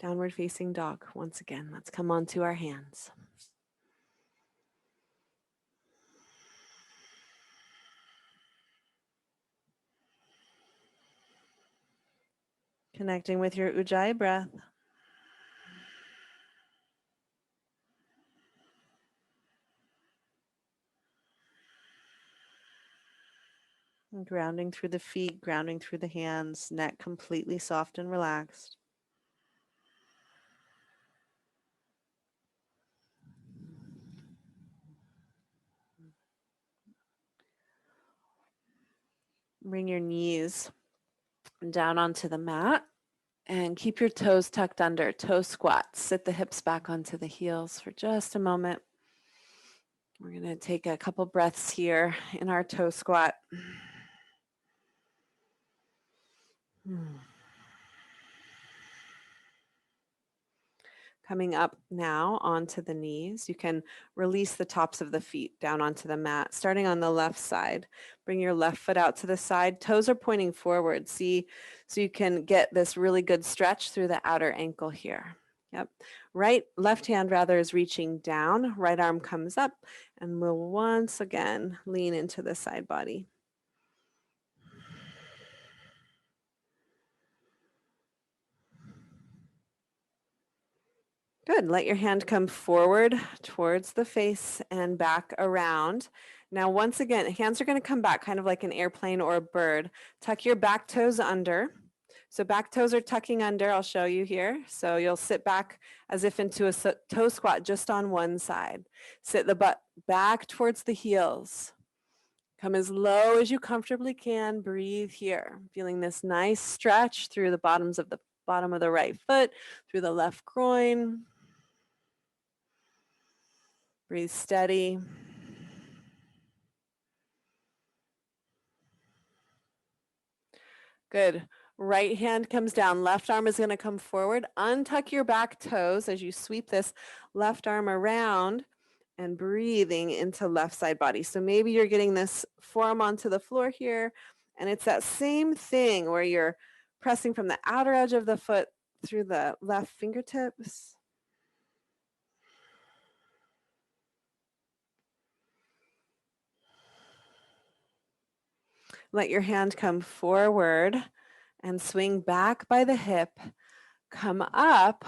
Downward facing dog. Once again, let's come onto our hands. Connecting with your Ujjayi breath. And grounding through the feet, grounding through the hands, neck completely soft and relaxed. Bring your knees down onto the mat and keep your toes tucked under. Toe squats. Sit the hips back onto the heels for just a moment. We're going to take a couple breaths here in our toe squat. Coming up now onto the knees, you can release the tops of the feet down onto the mat, starting on the left side. Bring your left foot out to the side. Toes are pointing forward. See, so you can get this really good stretch through the outer ankle here. Yep. Left hand rather is reaching down. Right arm comes up, and we'll once again lean into the side body. Good. Let your hand come forward towards the face and back around. Now, once again, hands are going to come back kind of like an airplane or a bird. Tuck your back toes under. So back toes are tucking under. I'll show you here. So you'll sit back as if into a toe squat just on one side. Sit the butt back towards the heels. Come as low as you comfortably can. Breathe here. Feeling this nice stretch through the bottom of the right foot, through the left groin. Breathe steady. Good. Right hand comes down. Left arm is going to come forward. Untuck your back toes as you sweep this left arm around and breathing into left side body. So maybe you're getting this forearm onto the floor here, and it's that same thing where you're pressing from the outer edge of the foot through the left fingertips. Let your hand come forward and swing back by the hip. Come up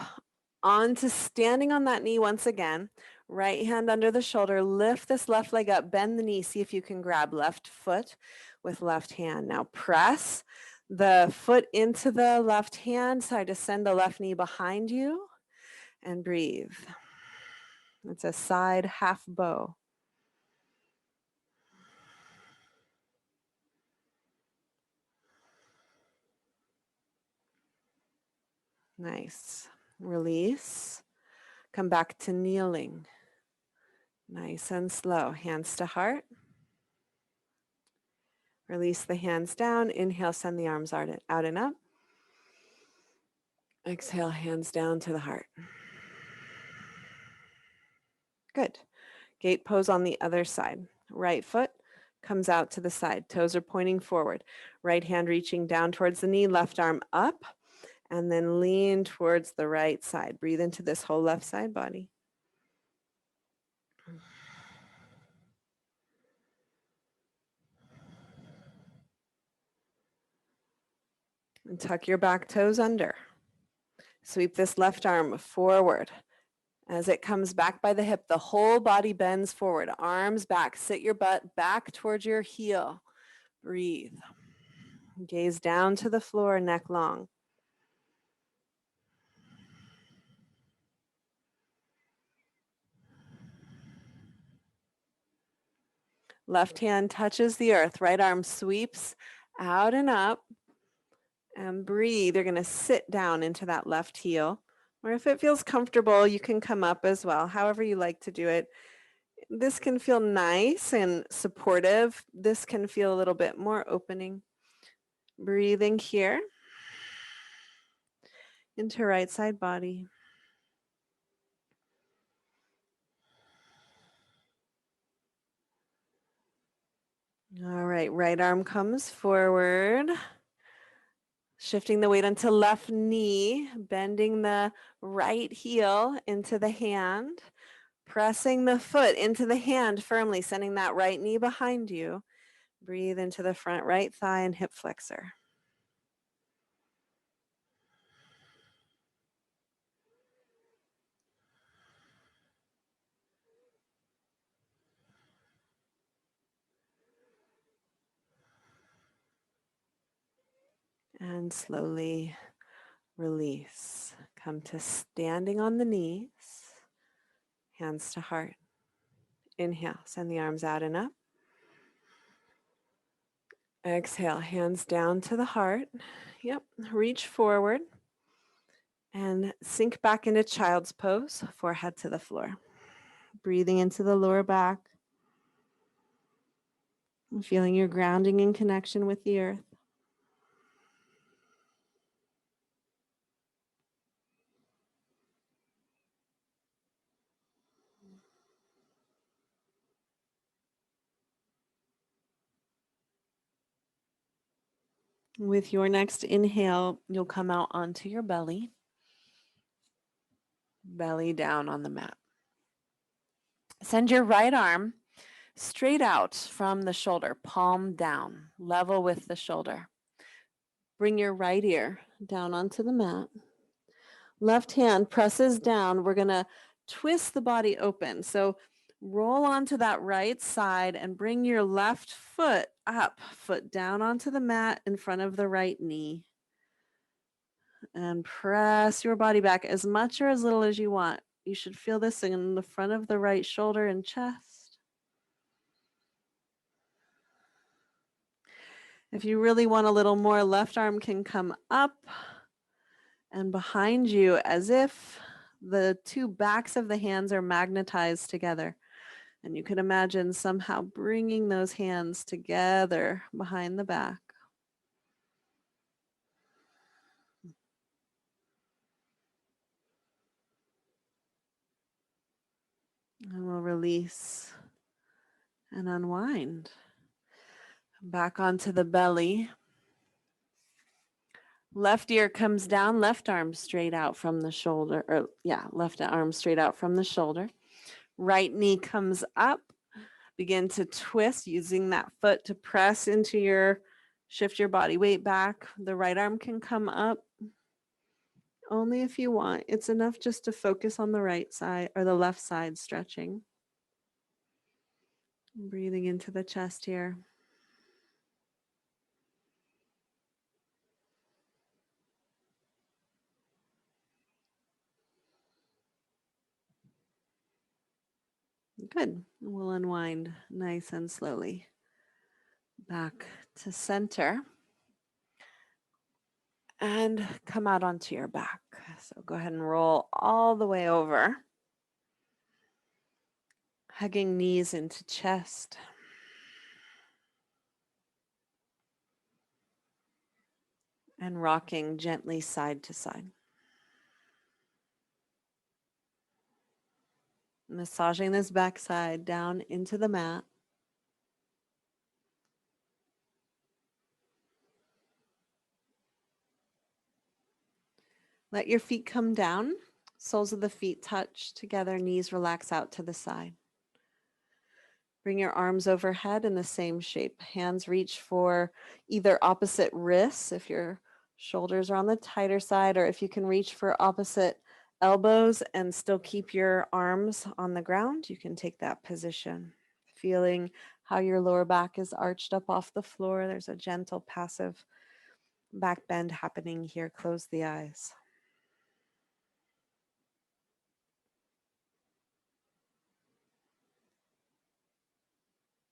onto standing on that knee once again. Right hand under the shoulder. Lift this left leg up. Bend the knee. See if you can grab left foot with left hand. Now press the foot into the left hand. So I just send the left knee behind you and breathe. It's a side half bow. Nice. Release. Come back to kneeling. Nice and slow. Hands to heart. Release the hands down. Inhale, send the arms out and up. Exhale, hands down to the heart. Good. Gate pose on the other side. Right foot comes out to the side. Toes are pointing forward. Right hand reaching down towards the knee, left arm up, and then lean towards the right side. Breathe into this whole left side body. And tuck your back toes under. Sweep this left arm forward. As it comes back by the hip, the whole body bends forward. Arms back. Sit your butt back towards your heel. Breathe. Gaze down to the floor, neck long. Left hand touches the earth. Right arm sweeps out and up. And breathe. You're going to sit down into that left heel. Or if it feels comfortable, you can come up as well, however you like to do it. This can feel nice and supportive. This can feel a little bit more opening. Breathing here into right side body. All right, right arm comes forward. Shifting the weight onto left knee, bending the right heel into the hand, pressing the foot into the hand firmly, sending that right knee behind you. Breathe into the front right thigh and hip flexor. And slowly release. Come to standing on the knees, hands to heart. Inhale, send the arms out and up. Exhale, hands down to the heart. Yep, reach forward and sink back into child's pose, forehead to the floor. Breathing into the lower back. And feeling your grounding in connection with the earth. With your next inhale, you'll come out onto your belly. Belly down on the mat. Send your right arm straight out from the shoulder, palm down, level with the shoulder. Bring your right ear down onto the mat. Left hand presses down. We're going to twist the body open. So roll onto that right side and bring your left foot up, foot down onto the mat in front of the right knee. And press your body back as much or as little as you want. You should feel this in the front of the right shoulder and chest. If you really want a little more, left arm can come up and behind you as if the two backs of the hands are magnetized together. And you can imagine somehow bringing those hands together behind the back. And we'll release and unwind. Back onto the belly. Left ear comes down, left arm straight out from the shoulder, left arm straight out from the shoulder. Right knee comes up. Begin to twist using that foot to press into shift your body weight back. The right arm can come up only if you want. It's enough just to focus on the right side or the left side stretching. Breathing into the chest here. Good. We'll unwind nice and slowly. Back to center. And come out onto your back. So go ahead and roll all the way over. Hugging knees into chest. And rocking gently side to side. Massaging this backside down into the mat. Let your feet come down. Soles of the feet touch together. Knees relax out to the side. Bring your arms overhead in the same shape. Hands reach for either opposite wrists if your shoulders are on the tighter side, or if you can reach for opposite elbows and still keep your arms on the ground, you can take that position. Feeling how your lower back is arched up off the floor. There's a gentle passive back bend happening here. Close the eyes.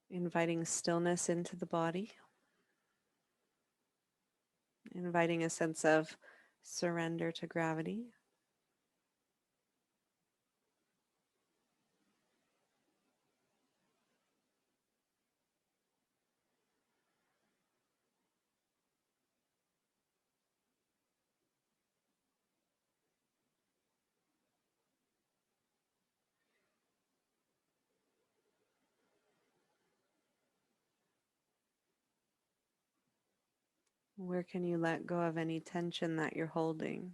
Inviting stillness into the body. Inviting a sense of surrender to gravity. Where can you let go of any tension that you're holding?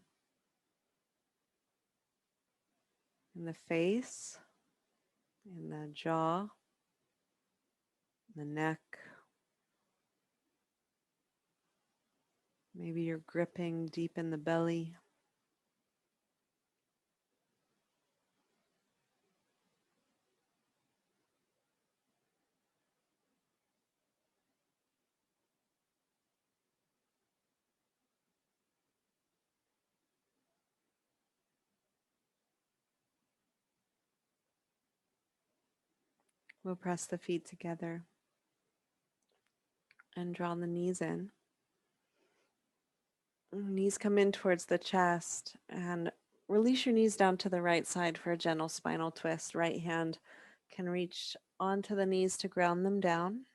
In the face, in the jaw, the neck. Maybe you're gripping deep in the belly. We'll press the feet together and draw the knees in. Knees come in towards the chest, and release your knees down to the right side for a gentle spinal twist. Right hand can reach onto the knees to ground them down.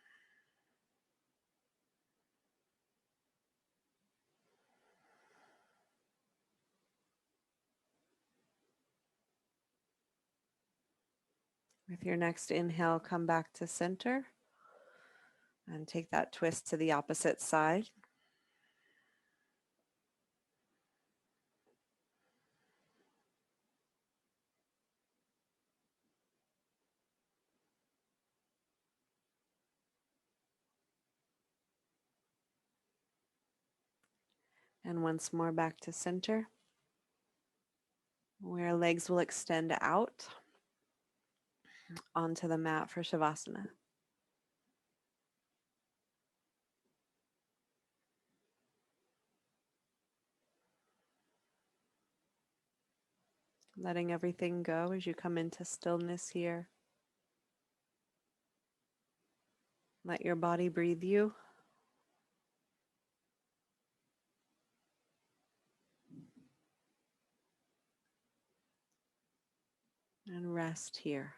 With your next inhale, come back to center and take that twist to the opposite side. And once more back to center, where legs will extend out onto the mat for Savasana. Letting everything go as you come into stillness here. Let your body breathe you. And rest here.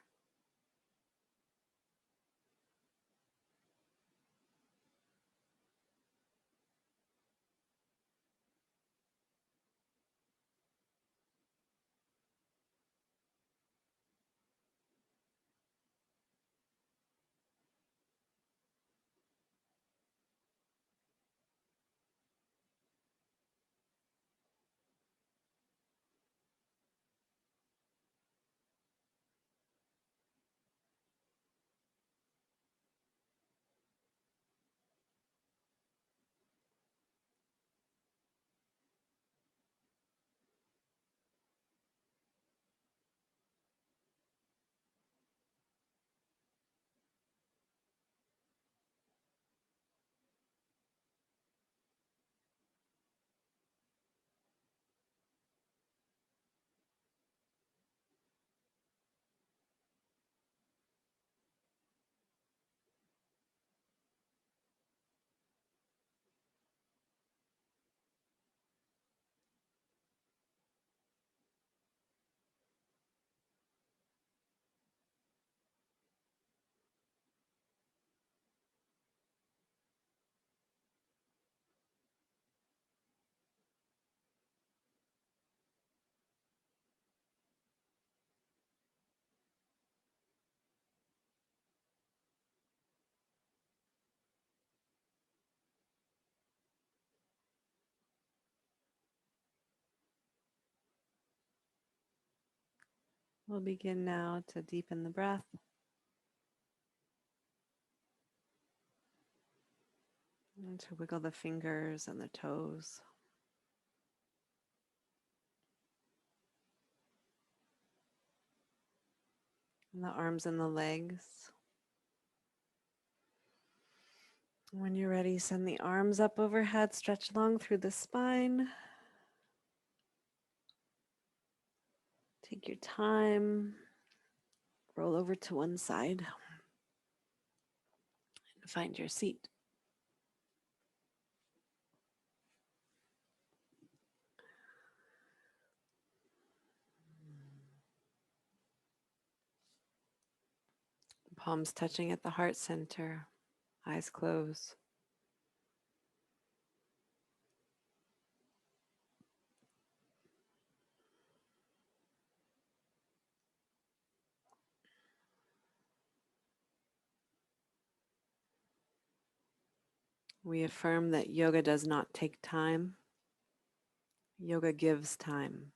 We'll begin now to deepen the breath and to wiggle the fingers and the toes. And the arms and the legs. When you're ready, send the arms up overhead, stretch long through the spine. Take your time, roll over to one side, and find your seat. Palms touching at the heart center, eyes closed. We affirm that yoga does not take time. Yoga gives time.